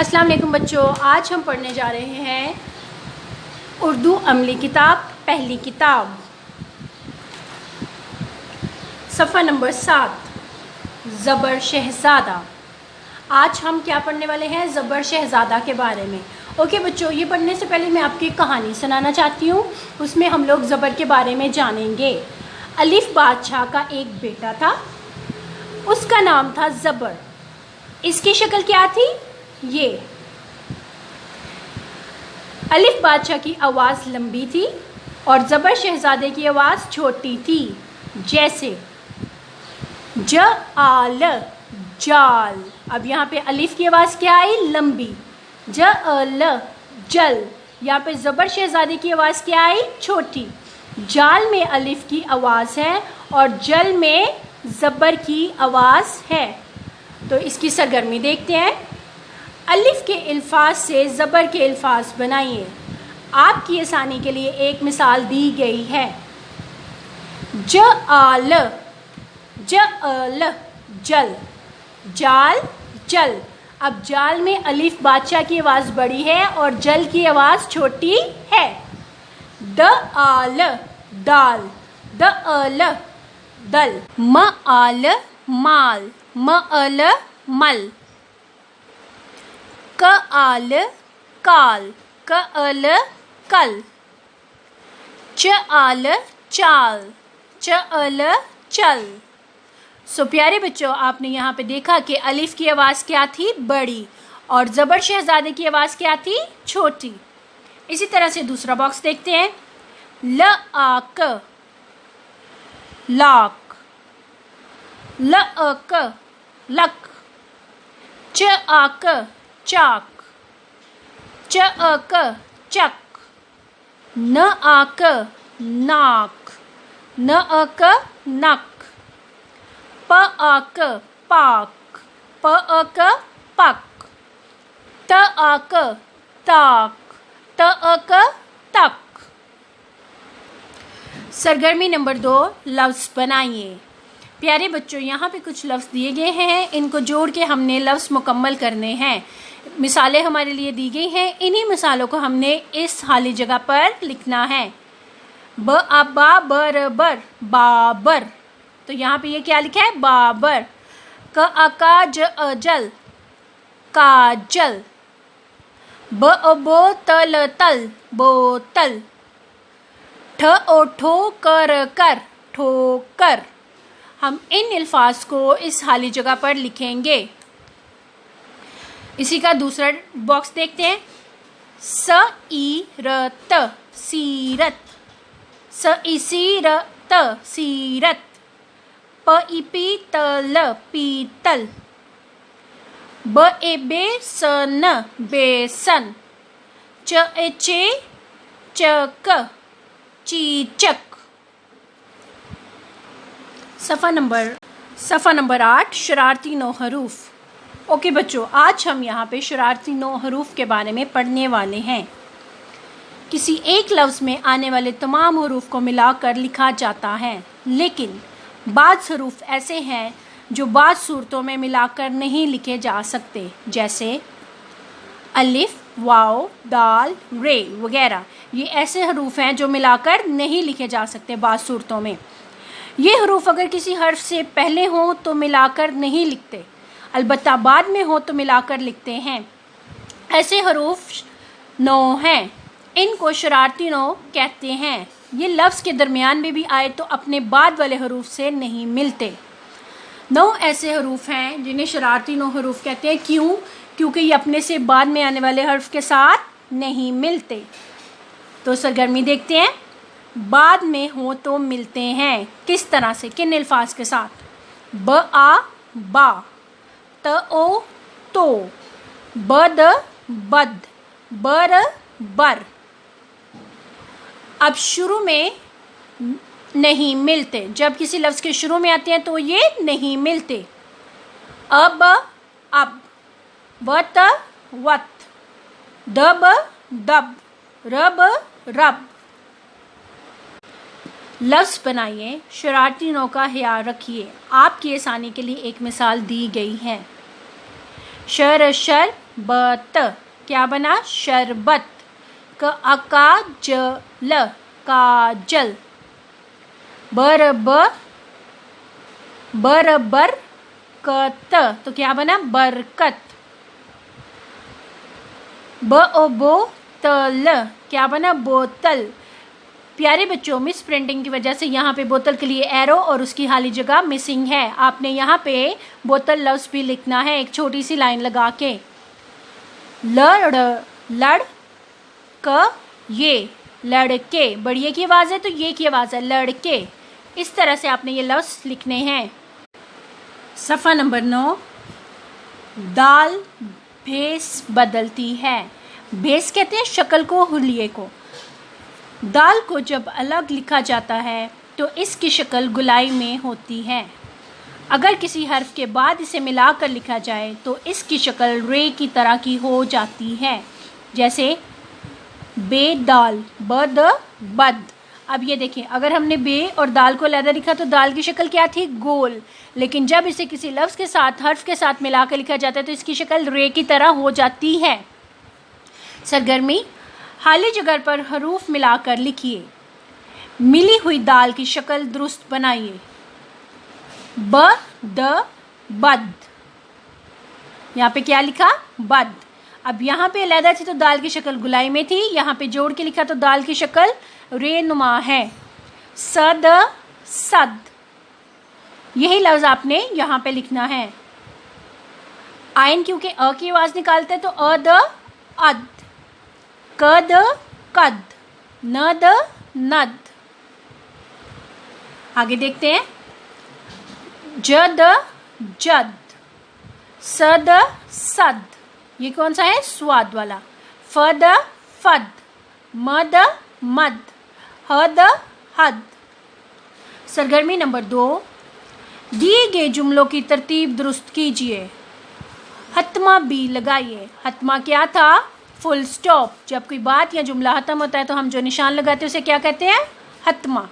अस्सलाम वालेकुम बच्चों, आज हम पढ़ने जा रहे हैं उर्दू अमली किताब पहली किताब सफ़ा नंबर 7 ज़बर शहज़ादा। आज हम क्या पढ़ने वाले हैं? ज़बर शहज़ादा के बारे में। ओके बच्चों, ये पढ़ने से पहले मैं आपकी कहानी सुनाना चाहती हूँ। उसमें हम लोग ज़बर के बारे में जानेंगे। अलिफ बादशाह का एक बेटा था, उसका नाम था ज़बर। इसकी शक्ल क्या थी? ये अलिफ बादशाह की आवाज़ लंबी थी और ज़बर शहज़ादे की आवाज़ छोटी थी। जैसे ज आल जाल। अब यहाँ पे अलिफ की आवाज़ क्या आई? लंबी। ज अल जल। यहाँ पे ज़बर शहज़ादे की आवाज़ क्या आई? छोटी। जाल में अलिफ की आवाज़ है और जल में ज़बर की आवाज़ है। तो इसकी सरगर्मी देखते हैं। अलिफ के अल्फाज से ज़बर के अल्फाज बनाइए। आपकी आसानी के लिए एक मिसाल दी गई है। ज आल जल, जाल जल। अब जाल में अलिफ बादशाह की आवाज़ बड़ी है और जल की आवाज़ छोटी है। द आल दाल, द अल दल। म आल माल, म अल मल। क आल काल, क अल कल। च आल चाल, च अल चल। सो प्यारे बच्चों, आपने यहाँ पे देखा कि अलिफ की आवाज़ क्या थी? बड़ी, और ज़बर शहज़ादे की आवाज़ क्या थी? छोटी। इसी तरह से दूसरा बॉक्स देखते हैं। ल आक लाक, ल अक लक। च आक चाक, च अक चक। न आक नाक, न अक नक। प आक पाक, प अक पक। त आक ताक, त अक तक। सरगर्मी नंबर 2, लफ्ज़ बनाइए। प्यारे बच्चों, यहाँ पे कुछ लफ्ज़ दिए गए हैं, इनको जोड़ के हमने लफ्ज़ मुकम्मल करने हैं। मिसालें हमारे लिए दी गई हैं, इन्हीं मिसालों को हमने इस खाली जगह पर लिखना है। ब अबा बर बर बाबर। तो यहाँ पे ये क्या लिखा है? बाबर। क अका ज अजल काजल। ब अबो तल तल बोतल। ठ ओठो कर कर ठोकर। हम इन अल्फाज को इस खाली जगह पर लिखेंगे। इसी का दूसरा बॉक्स देखते हैं। स ई र त सीरत, स ई सी र त सीरत। प ई पी त ल पीतल। ब ए बे स न बेसन। च ए चे चक चीचक। सफ़ा नंबर 8 शरारती 9 हरूफ। ओके बच्चों, आज हम यहाँ पे शरारती 9 हरूफ के बारे में पढ़ने वाले हैं। किसी एक लफ्ज़ में आने वाले तमाम हरूफ को मिलाकर लिखा जाता है, लेकिन बाज़ हरूफ ऐसे हैं जो बाज़ सूरतों में मिलाकर नहीं लिखे जा सकते, जैसे अलिफ, वाव, दाल, रे वगैरह। ये ऐसे हरूफ हैं जो मिलाकर नहीं लिखे जा सकते बाज़ सूरतों में। ये हरूफ अगर किसी हर्फ से पहले हों तो मिलाकर नहीं लिखते, अलबत्ता बाद में हो तो मिलाकर लिखते हैं। ऐसे हरूफ 9 हैं, इनको शरारती 9 कहते हैं। ये लफ्ज़ के दरमियान में भी आए तो अपने बाद वाले हरूफ से नहीं मिलते। 9 ऐसे हरूफ हैं जिन्हें शरारती 9 हरूफ कहते हैं। क्यों? क्योंकि ये अपने से बाद में आने वाले हर्फ के साथ नहीं मिलते। तो सरगर्मी देखते हैं। बाद में हो तो मिलते हैं, किस तरह से, किन अल्फाज के साथ? ब आ बा, त ओ तो, बद बद, बर बर। अब शुरू में नहीं मिलते, जब किसी लफ्ज़ के शुरू में आते हैं तो ये नहीं मिलते। अब अब, वत वत, दब दब, रब रब। लफ्ज़ बनाइए, शरारती 9 का ख्याल रखिए। आपकी आसानी के लिए एक मिसाल दी गई है। शर शर बत, क्या बना? शरबत। क अका जल, काजल। बर कत, तो क्या बना? बरकत। बोतल, क्या बना? बोतल। प्यारे बच्चों, मिस प्रिंटिंग की वजह से यहाँ पे बोतल के लिए एरो और उसकी खाली जगह मिसिंग है। आपने यहाँ पे बोतल लफ्ज भी लिखना है एक छोटी सी लाइन लगा के। लड़ क ये, लड़के। बढ़िया की आवाज़ है तो ये की आवाज़ है, लड़के। इस तरह से आपने ये लफ्ज लिखने हैं। सफ़ा नंबर 9। दाल भेस बदलती है। भेस कहते हैं शक्ल को, हुलिये को। दाल को जब अलग लिखा जाता है तो इसकी शक्ल गुलाई में होती है। अगर किसी हर्फ के बाद इसे मिलाकर लिखा जाए तो इसकी शक्ल रे की तरह की हो जाती है। जैसे बेदाल, बद बद। अब ये देखिए, अगर हमने बे और दाल को अलग लिखा तो दाल की शक्ल क्या थी? गोल। लेकिन जब इसे किसी लफ्ज़ के साथ, हर्फ के साथ मिलाकर लिखा जाता है तो इसकी शक्ल रे की तरह हो जाती है। सरगर्मी, खाली जगह पर हरूफ मिलाकर लिखिए। मिली हुई दाल की शक्ल दुरुस्त बनाइए। ब द बद, यहाँ पे क्या लिखा? बद। अब यहाँ पे अलहदा थी तो दाल की शक्ल गुलाई में थी, यहाँ पे जोड़ के लिखा तो दाल की शक्ल रे नुमा है। सद सद, यही लफ्ज़ आपने यहाँ पे लिखना है। आइन क्योंकि अ की आवाज़ निकालते हैं तो अ द अद, क द कद, न द नद। आगे देखते हैं। ज द जद, स द सद, ये कौन सा है? स्वाद वाला। फ द फद, म द मद, ह द हद। सरगर्मी नंबर 2। दिए गए जुमलों की तरतीब दुरुस्त कीजिए। हत्मा बी लगाइए। हत्मा क्या था? Full stop. जब कोई बात या जुमला खत्म होता है तो हम जो निशान लगाते हैं उसे क्या कहते हैं? हत्मा।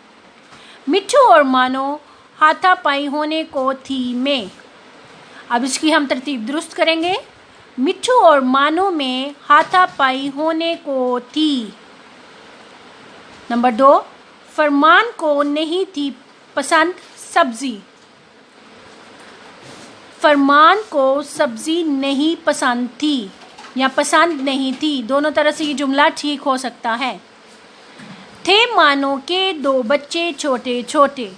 मिट्ठू और मानो हाथापाई होने को थी में। अब इसकी हम तरतीब दुरुस्त करेंगे। मिट्ठू और मानो में हाथापाई होने को थी। नंबर 2। फरमान को नहीं थी पसंद सब्जी। फरमान को सब्जी नहीं पसंद थी या पसंद नहीं थी, दोनों तरह से ये जुमला ठीक हो सकता है। थे मानो के 2 बच्चे छोटे छोटे।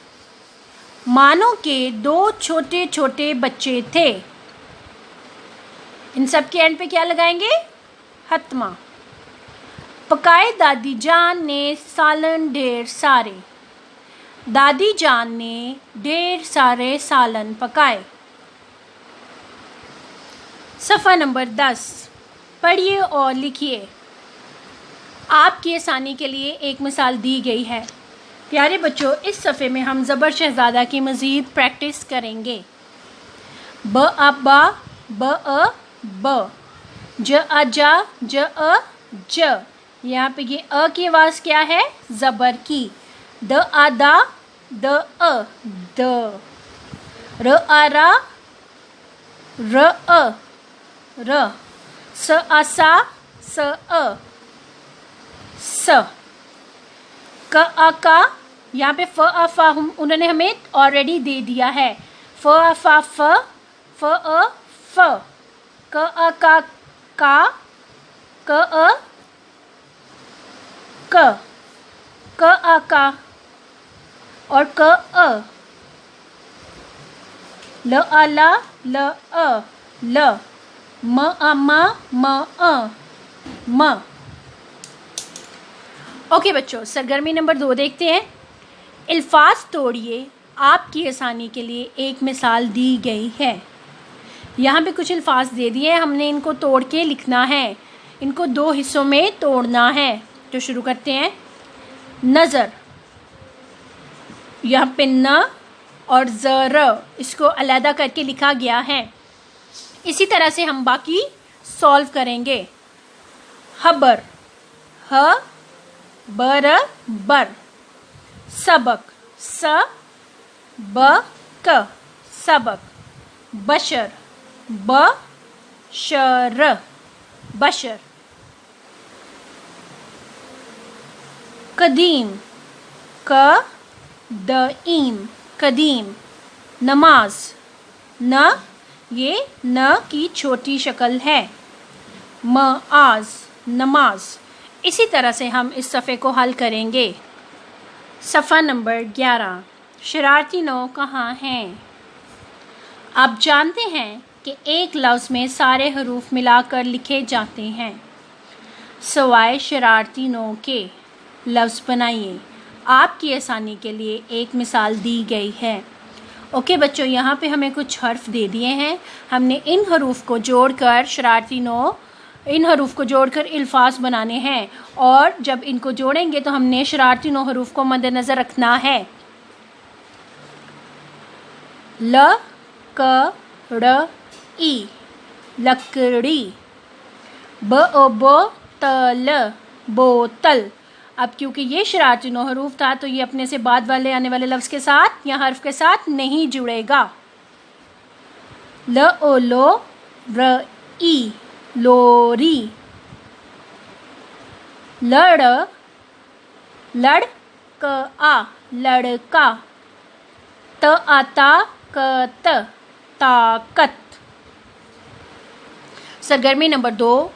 मानो के 2 छोटे छोटे बच्चे थे। इन सब के एंड पे क्या लगाएंगे? हत्मा। पकाए दादी जान ने सालन ढेर सारे। दादी जान ने ढेर सारे सालन पकाए। सफ़ा नंबर 10। पढ़िए और लिखिए। आपकी आसानी के लिए एक मिसाल दी गई है। प्यारे बच्चों, इस सफ़े में हम ज़बर शहज़ादा की मज़ीद प्रैक्टिस करेंगे। ब अ बा, ब अ ब, ज अ जा, ज अ ज। यहाँ पे ये अ की आवाज़ क्या है? ज़बर की। द आ दा, द अ द। र आ रा, र अ र। स आ सा, स अ स। क आ का, यहाँ पे फ आ फा उन्होंने हमें ऑलरेडी दे दिया है। फ आ फा फ, फ अ फ। क आ का, क अ क, क आ का और क अ। ल आ ला, ल अ ल। म आ मा, म अ म। ओके बच्चों, सरगर्मी नंबर 2 देखते हैं। अल्फाज तोड़िए। आपकी आसानी के लिए एक मिसाल दी गई है। यहाँ पे कुछ अल्फाज दे दिए हैं, हमने इनको तोड़ के लिखना है। इनको 2 हिस्सों में तोड़ना है। तो शुरू करते हैं। नज़र, यहाँ पे न और ज़र, इसको अलहदा करके लिखा गया है। इसी तरह से हम बाकी सॉल्व करेंगे। खबर, ह बर बर। सबक, स ब क सबक। बशर, ब शर। बशर। कदीम, क द ईम, कदीम। नमाज, न, ये न की छोटी शक्ल है। मआज, नमाज। इसी तरह से हम इस सफ़े को हल करेंगे। सफ़ा नंबर 11, शरारती नौ कहाँ हैं? आप जानते हैं कि एक लफ्ज़ में सारे हरूफ मिलाकर लिखे जाते हैं। सवाए शरारती नौ के लफ्ज़ बनाइए। आपकी आसानी के लिए एक मिसाल दी गई है। ओके बच्चों, यहाँ पे हमें कुछ हर्फ दे दिए हैं। हमने इन हरूफ को जोड़कर शरारती नौ, इन हरूफ को जोड़कर अल्फाज बनाने हैं, और जब इनको जोड़ेंगे तो हमने शरारती नौ हरूफ को मद्देनज़र रखना है। ल क ड़ ई, लकड़ी। बोतल, बोतल। अब क्योंकि ये शरारती नौ हरूफ था तो ये अपने से बाद वाले आने वाले लफ्ज़ के साथ या हर्फ के साथ नहीं जुड़ेगा। ल ओ लो र ई, लोरी। लड़, लड़ क आ, लड़का। त आता क त, ताकत। सरगर्मी नंबर 2,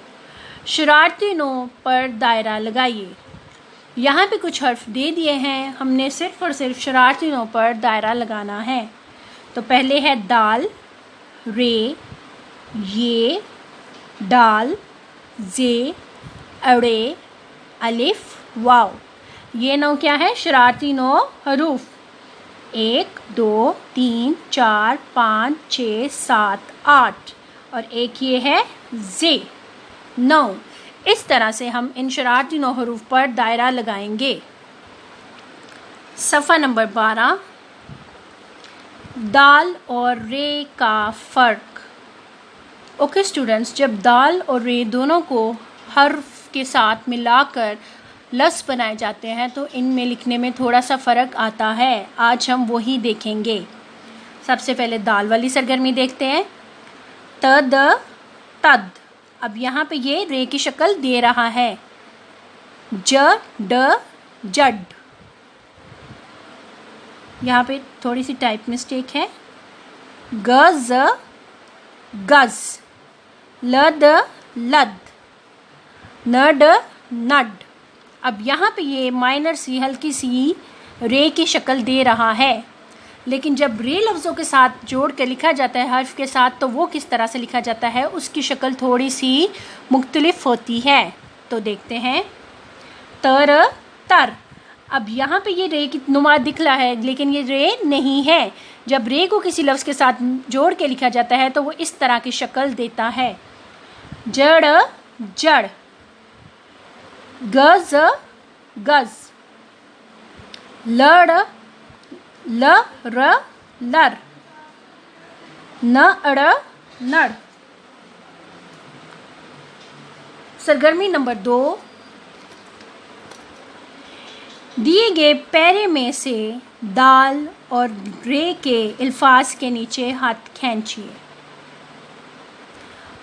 शरारती नौ पर दायरा लगाइए। यहाँ पे कुछ हर्फ दे दिए हैं, हमने सिर्फ और सिर्फ शरारती नौ पर दायरा लगाना है। तो पहले है दाल, रे, ये, डाल, जे, अड़े, अलिफ, वाव। ये नौ क्या है? शरारती नौ हरूफ। 1 2 3 4 5 6 7 8, और एक ये है जे, 9। इस तरह से हम इन शरारती नौ हरूफ पर दायरा लगाएंगे। सफ़ा नंबर 12, दाल और रे का फ़र्क। ओके स्टूडेंट्स, जब दाल और रे दोनों को हर्फ के साथ मिलाकर लफ्ज़ बनाए जाते हैं तो इनमें लिखने में थोड़ा सा फ़र्क आता है। आज हम वही देखेंगे। सबसे पहले दाल वाली सरगर्मी देखते हैं। त द तद। अब यहाँ पे ये रे की शक्ल दे रहा है। ज ड जड। यहाँ पे थोड़ी सी टाइप मिस्टेक है। ग ज गज। ल द लद। न ड नड। अब यहाँ पे ये माइनर सी हल्की सी रे की शक्ल दे रहा है, लेकिन जब रे लफ्ज़ों के साथ जोड़ कर लिखा जाता है हर्फ के साथ तो वो किस तरह से लिखा जाता है, उसकी शक्ल थोड़ी सी मुख्तलिफ होती है। तो देखते हैं। तर, तर। अब यहाँ पे ये रे की नुमा दिख रहा है, लेकिन ये रे नहीं है। जब रे को किसी लफ्ज़ के साथ जोड़ के लिखा जाता है तो वो इस तरह की शक्ल देता है। जड़, जड़। गज, गज। लड़, ल र लर। न अड़, नड़। सरगर्मी नंबर 2, दिए गए पैरे में से दाल और रे के अल्फाज के नीचे हाथ खींचिए।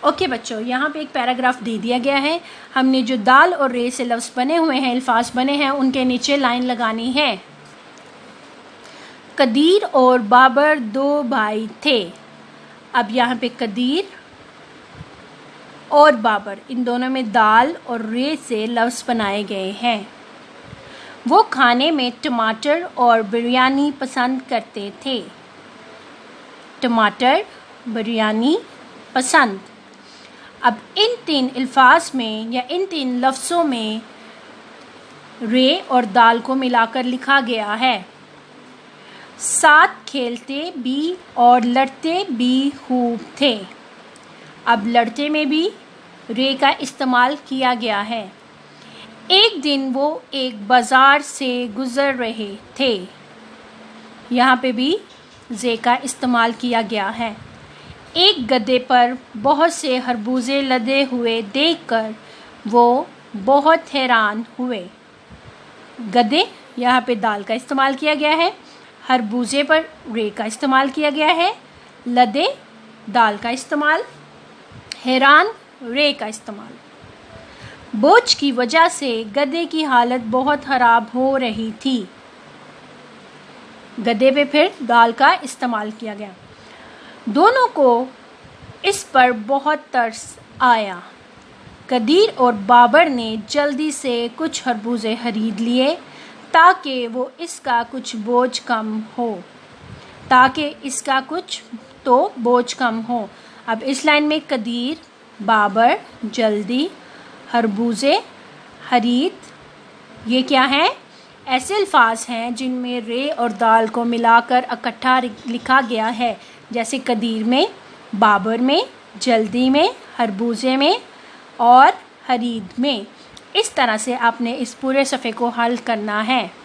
ओके बच्चों, यहाँ पे एक पैराग्राफ दे दिया गया है। हमने जो दाल और रे से लफ्ज़ बने हुए हैं, अल्फाज बने हैं, उनके नीचे लाइन लगानी है। कदीर और बाबर 2 भाई थे। अब यहाँ पे कदीर और बाबर, इन दोनों में दाल और रे से लफ्ज़ बनाए गए हैं। वो खाने में टमाटर और बिरयानी पसंद करते थे। टमाटर, बिरयानी, पसंद। अब इन 3 अल्फाज में या इन 3 लफ्ज़ों में रे और दाल को मिलाकर लिखा गया है। साथ खेलते भी और लड़ते भी खूब थे। अब लड़ते में भी रे का इस्तेमाल किया गया है। एक दिन वो एक बाज़ार से गुज़र रहे थे। यहाँ पे भी जे का इस्तेमाल किया गया है। एक गधे पर बहुत से खरबूजे लदे हुए देखकर वो बहुत हैरान हुए। गधे, यहाँ पे दाल का इस्तेमाल किया गया है। खरबूजे पर रे का इस्तेमाल किया गया है। लदे, दाल का इस्तेमाल। हैरान, रे का इस्तेमाल। बोझ की वजह से गधे की हालत बहुत ख़राब हो रही थी। गधे पे फिर दाल का इस्तेमाल किया गया। दोनों को इस पर बहुत तरस आया। कदीर और बाबर ने जल्दी से कुछ खरबूजे खरीद लिए ताकि इसका कुछ बोझ कम हो। अब इस लाइन में कदीर, बाबर, जल्दी, खरबूजे, खरीद, ये क्या है? ऐसे अल्फाज हैं जिनमें रे और दाल को मिलाकर इकट्ठा लिखा गया है, जैसे कदीर में, बाबर में, जल्दी में, खरबूजे में और खरीद में। इस तरह से आपने इस पूरे सफ़े को हल करना है।